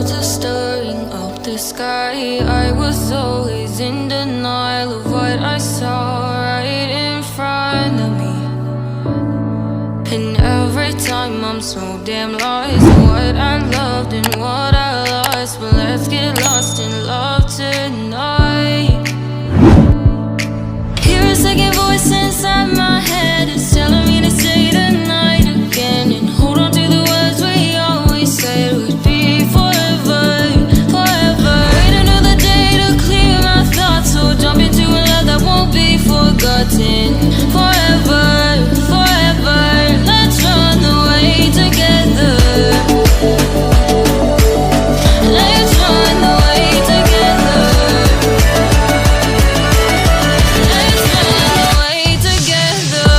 clouds are stirring up the sky. I was always in denial of what I saw right in front of me. And every time I'm so damn lost, what I loved and what I lost. But let's get lost in love tonight. Hear a second voice inside my head, it's telling me to stay the night again, and hold on to the words we always said would be forever, forever. Wait another day to clear my thoughts, so jump into a love that won't be forgotten. Forever, forever, let's run away together. Let's run away together. Let's run away together.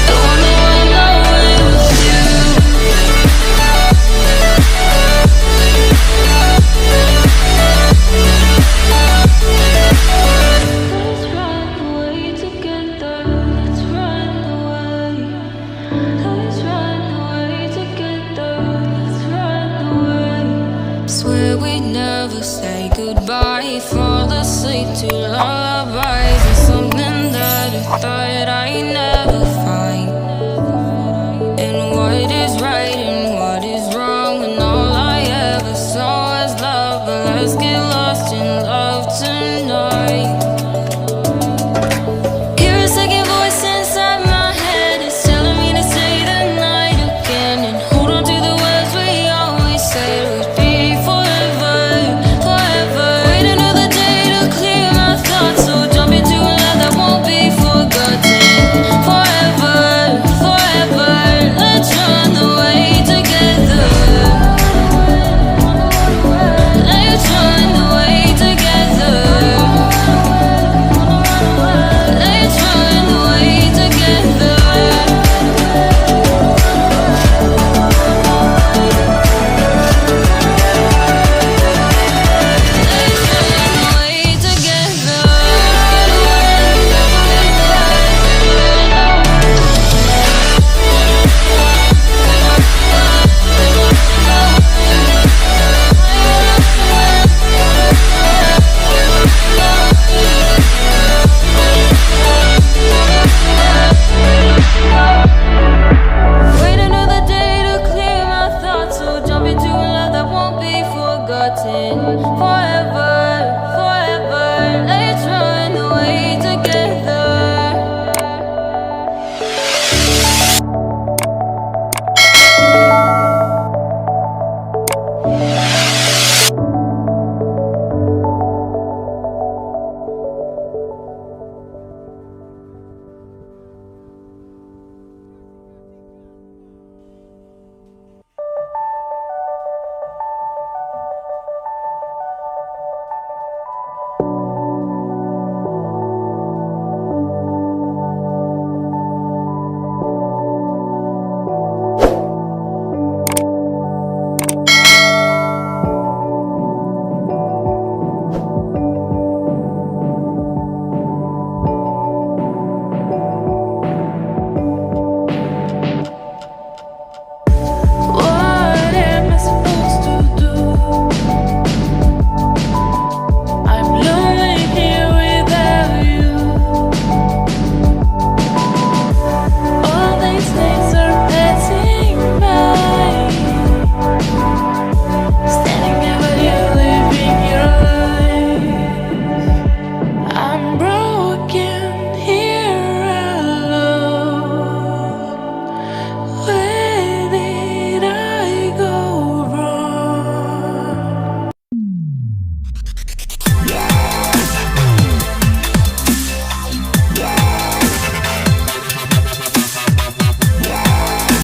I wanna run away with you. Let's run away together. Let's run away. Let's run away together. Let's run away. Swear we'd never say goodbye. Fall asleep to lullabies and something that I thought I'd never find. And what is right and what is wrong, and all I ever saw was love. But let's get lost in love tonight. Hear a second voice inside my head, it's telling me to stay the night again, and hold on to the words we always said would be forever, forever. Wait another day to clear my thoughts, so jump into a love that won't be forgotten. Forever, forever, let's run away together. Let's run away together. Let's run away together. Let's run away together. Wait another day to clear my thoughts, so jump into a love that won't be forgotten. Forever.